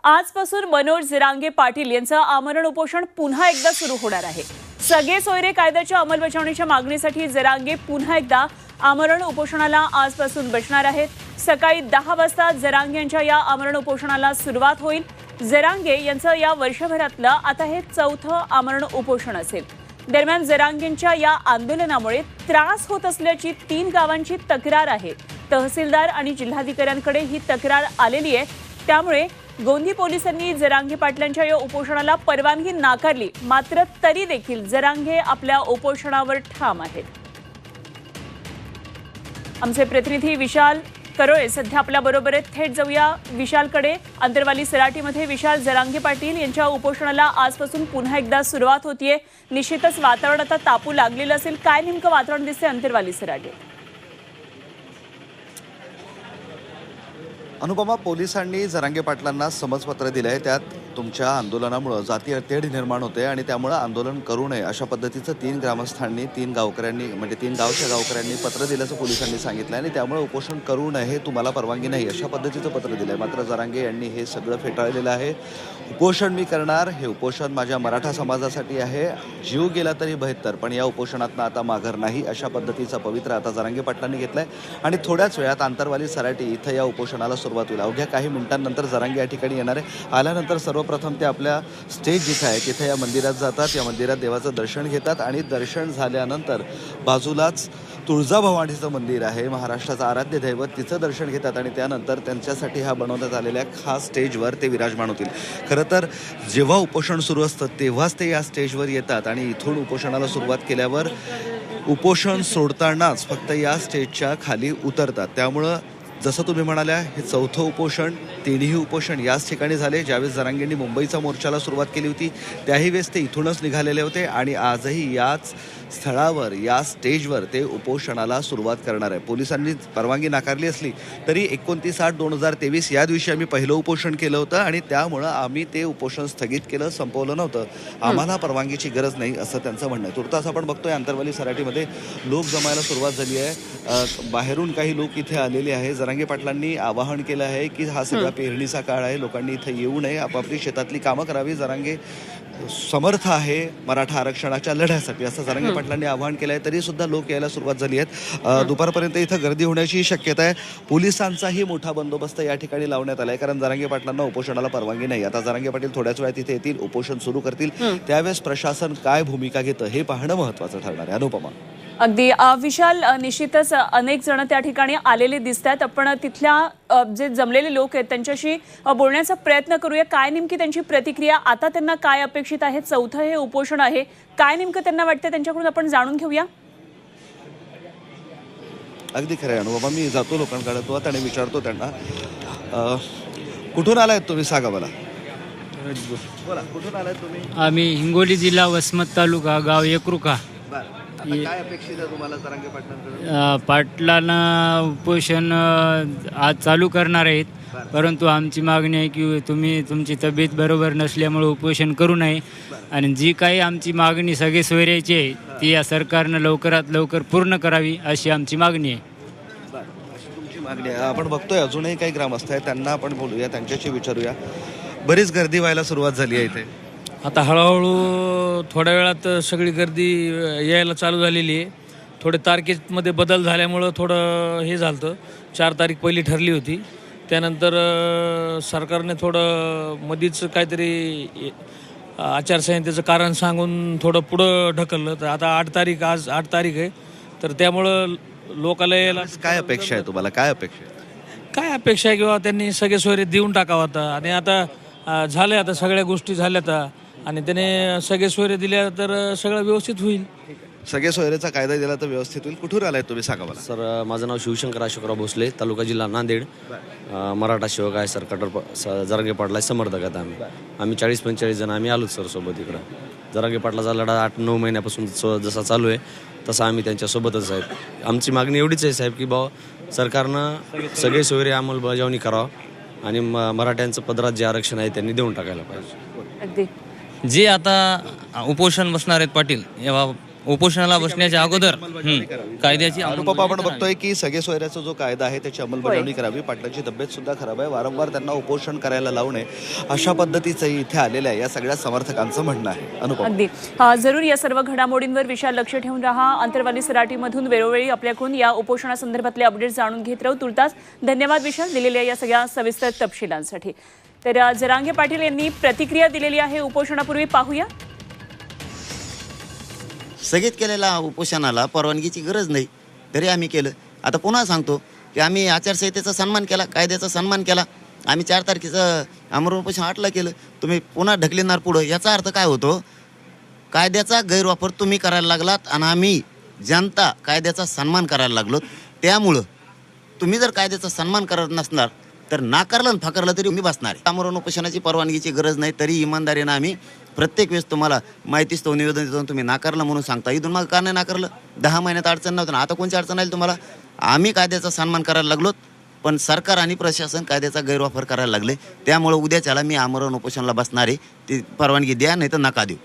आजपासून मनोज जरांगे पाटील यांचं आमरण उपोषण पुन्हा एकदा सुरू होणार आहे। सगळे सोयरे कायद्याच्या अंमलबजावणीच्या मागणीसाठी जरांगे पुन्हा एकदा आमरण उपोषणाला आजपासून बसणार आहेत। सकाळी 10 वाजता जरांगे यांच्या या आमरण उपोषणाला सुरुवात होईल। जरांगे यांचं या वर्षभरातलं आता हे चौथं आमरण उपोषण असेल। दरम्यान जरांगेंच्या या आंदोलनामुळे त्रास होत असल्याची 3 गावांची तक्रार आहे। तहसीलदार आणि जिल्हाधिकाऱ्यांकडे ही तक्रार आलेली आहे। त्यामुळे गोंदी पोलिसांनी जरांगे पाटलांच्या या उपोषणाला परवानगी नाकारली, मात्र तरी देखील जरांगे आपल्या उपोषणावर ठाम आहेत। आमचे प्रतिनिधी विशाल करोळे सध्या आपल्या बरोबर आहेत। थेट जाऊया विशालकडे। अंतरवाली सराटीमध्ये विशाल, जरांगे पाटील यांच्या उपोषणाला आजपासून पुन्हा एकदा सुरुवात होतीये। निश्चितच वातावरण आता तापू लागलेलं असेल। काय नेमकं वातावरण दिसते अंतरवाली सराटीत? अनुपमा, पोलिसांनी जरांगे पाटलांना समजपत्र दिलं आहे। त्यात तुमच्या आंदोलनामुळे जातीय तेढ निर्माण होते आणि त्यामुळे आंदोलन करू नये अशा पद्धतीचं 3 ग्रामस्थांनी 3 गावकऱ्यांनी म्हणजे 3 गावच्या गावकऱ्यांनी पत्र दिल्याचं पोलिसांनी सांगितलं आणि त्यामुळे उपोषण करू नये, हे तुम्हाला परवानगी नाही अशा पद्धतीचं पत्र दिलं आहे। मात्र जरांगे यांनी हे सगळं फेटाळलेलं आहे। उपोषण मी करणार, हे उपोषण माझ्या मराठा समाजासाठी आहे, जीव गेला तरी बेहत्तर, पण या उपोषणातनं आता माघार नाही अशा पद्धतीचा पवित्र आता जरांगे पाटलांनी घेतलाय आणि थोड्याच वेळात अंतरवाली सराटी इथं या उपोषणाला सुरुवात होईल। अवघ्या काही मिनिटांनंतर जरांगे या ठिकाणी येणार आहे। आल्यानंतर सर्वप्रथम ते आपल्या स्टेज जिथे आहे तिथे या मंदिरात जातात। या मंदिरात देवाचं दर्शन घेतात आणि दर्शन झाल्यानंतर बाजूलाच तुळजाभवानीचं मंदिर आहे, महाराष्ट्राचं आराध्य दैवत, तिचं दर्शन घेतात आणि त्यानंतर त्यांच्यासाठी हा बनवण्यात आलेल्या खास स्टेजवर ते विराजमान होतील। खरं तर जेव्हा उपोषण सुरू असतं तेव्हाच ते या स्टेजवर येतात आणि इथून उपोषणाला सुरुवात केल्यावर उपोषण सोडतानाच फक्त या स्टेजच्या खाली उतरतात। त्यामुळं जसं तुम्ही म्हणाल्या, हे चौथं उपोषण, 3ही उपोषण याच ठिकाणी झाले। ज्यावेळेस जरांगेंनी मुंबईचा मोर्चाला सुरुवात केली होती त्याही वेळेस ते इथूनच निघालेले होते आणि आजही याच स्थळावर, या स्टेजवर ते उपोषणाला सुरुवात करणार आहे। पोलिसांनी परवानगी नाकारली असली तरी 29/8/2023 या दिवशी आम्ही पहिलं उपोषण केलं होतं आणि त्यामुळं आम्ही ते उपोषण स्थगित केलं, संपवलं नव्हतं। आम्हाला परवानगीची गरज नाही असं त्यांचं म्हणणं आहे। तुर्तास आपण बघतोय अंतरवाली सराटीमध्ये लोक जमायला सुरुवात झाली आहे। बाहेरून काही लोक इथे आलेले आहे। जरांगे पाटलांनी आवाहन केलं आहे की हा सगळा पेरणीचा काळ आहे, लोकांनी इथं येऊ नये, आपापली शेतातली कामं करावी। जरांगे समर्थ आहे मराठा आरक्षणाच्या लढ्यासाठी असं जरांगे पाटलांनी आवाहन केलं आहे। तरी सुद्धा लोक यायला सुरुवात झाली आहेत। दुपारपर्यंत इथं गर्दी होण्याची शक्यता आहे। पोलिसांचाही मोठा बंदोबस्त या ठिकाणी लावण्यात आला आहे, कारण जरांगे पाटलांना उपोषणाला परवानगी नाही। आता जरांगे पाटील थोड्याच वेळात इथे येतील, उपोषण सुरू करतील, त्यावेळेस प्रशासन काय भूमिका घेतं हे पाहणं महत्त्वाचं ठरणार आहे। अनुपमा, अगदी विशाल, निश्चितच अनेक जण त्या ठिकाणी आलेले दिसतात। आपण तिथल्या जे जमलेले लोक आहेत त्यांच्याशी बोलण्याचा प्रयत्न करूया। काय नेमकी त्यांची प्रतिक्रिया, आता त्यांना काय अपेक्षित आहे? चौथं हे उपोषण आहे, काय नेमकं त्यांना वाटतं त्यांच्याकडून आपण जाणून घेऊया। अगदी खरं आहे अनुपमा, मी जातो लोकांकडे तो आणि विचारतो त्यांना, कुठून आलायत तुम्ही सांगा मला? बोला, कुठून आलायत तुम्ही? आम्ही हिंगोली जिल्हा वसमत तालुका, गाव एकरुका। काय अपेक्षित आहे तुम्हाला जरांगे पाटलांकडून? पाटलांना उपोषण आज चालू करणार आहेत, परंतु आमची मागणी आहे की तुम्ही तुमची तब्येत बरोबर नसल्यामुळे उपोषण करू नये आणि जी काही आमची मागणी सगळे सोयऱ्याची आहे ती या सरकारनं लवकरात लवकर पूर्ण करावी अशी आमची मागणी आहे। अशी तुमची मागणी आहे। आपण बघतोय अजूनही काही ग्रामस्थ आहेत, त्यांना आपण बोलूया, त्यांच्याशी विचारूया। बरीच गर्दी व्हायला सुरुवात झाली आहे इथे। आता हळूहळू थोड्या वेळात सगळी गर्दी यायला चालू झालेली आहे। थोडे तारखेमध्ये बदल झाल्यामुळं थोडं हे झालं। 4 तारीख पहिली ठरली होती, त्यानंतर सरकारने थोडं मधीच काहीतरी आचारसंहितेचं कारण सांगून थोडं पुढं ढकललं। तर आता 8 तारीख, आज 8 तारीख आहे, तर त्यामुळं लोकाला यायला काय अपेक्षा आहे तुम्हाला? काय अपेक्षा आहे? काय अपेक्षा आहे किंवा त्यांनी सगळे सोयरे देऊन टाकावं आता, आणि आता झाले, आता सगळ्या गोष्टी झाल्या आणि त्याने सगळे सोयरे दिल्या तर सगळं व्यवस्थित होईल। सगळे सोयरेचा कायदा दिला तर व्यवस्थित होईल। कुठून आलाय तुम्ही सांगा मला? सर, माझं नाव शिवशंकर अशोकराव भोसले, तालुका जिल्हा नांदेड, मराठा सेवक आहे सर, कटर जरांगे पाटला समर्थक आहेत आम्ही 40-45 जण आम्ही आलोच सर सोबत इकडं। जरांगे पाटलाचा लढा 8-9 महिन्यापासून जसा चालू आहे तसा आम्ही त्यांच्यासोबतच आहेत। आमची मागणी एवढीच आहे साहेब की सरकारनं सगळे सोयरे अंमलबजावणी करावं आणि मराठ्यांचं पदरात जे आरक्षण आहे त्यांनी देऊन टाकायला पाहिजे। अगदी जे आता उपोषण बसणार आहेत पाटील, उपोषणाला बसण्याच्या अगोदर कायद्याची अनुपम, आपण बघतोय की सगळे सोयऱ्याचा जो कायदा आहे त्याची अंमलबजावणी करावी. पाटलांची तब्येत सुद्धा खराब आहे, वारंवार त्यांना उपोषण करायला लावणे अशा पद्धतीचं इथे आलेलं आहे या सगळ्या समर्थकांचं म्हणणं आहे. अनुपम, अगदी जरूर या सर्व घडामोडींवर विशाल लक्ष ठेवून राहा. अंतरवाली सराटीमधून वेळोवेळी आपल्याकडून या उपोषणासंदर्भातले अपडेट जाणून घेत राहू. तुर्तास धन्यवाद विशाल दिलेल्या या सगळ्या सविस्तर तपशिलांसाठी. तर जरांगे पाटील यांनी प्रतिक्रिया दिलेली आहे उपोषणापूर्वी, पाहूया. स्थगित केलेल्या उपोषणाला परवानगीची गरज नाही तरी आम्ही केलं. आता पुन्हा सांगतो की आम्ही आचारसंहितेचा सन्मान केला, कायद्याचा सन्मान केला. आम्ही 4 तारखेचं आमरण उपोषण 8ला केलं. तुम्ही पुन्हा ढकलणार पुढं, याचा अर्थ काय होतो? कायद्याचा गैरवापर तुम्ही करायला लागलात आणि आम्ही जनता कायद्याचा सन्मान करायला लागलो. त्यामुळं तुम्ही जर कायद्याचा सन्मान करत नसणार तर नाकारलं आणि फाकारलं तरी मी बसणार आहे. आमरण उपोषणाची परवानगीची गरज नाही तरी इमानदारीनं आम्ही प्रत्येक वेळेस तुम्हाला माहितीच तो निवेदन देतो, तुम्ही नाकारलं म्हणून सांगता. इथून मग का नाही नाकारलं? 10 महिन्यात अडचण नव्हतं ना, आता कोणची अडचण आली तुम्हाला? आम्ही कायद्याचा सन्मान करायला लागलो, पण सरकार आणि प्रशासन कायद्याचा गैरवापर करायला लागले. त्यामुळे उद्याच्याला मी आमरण उपोषणाला बसणार आहे. ती परवानगी द्या, नाही तर नका देऊ.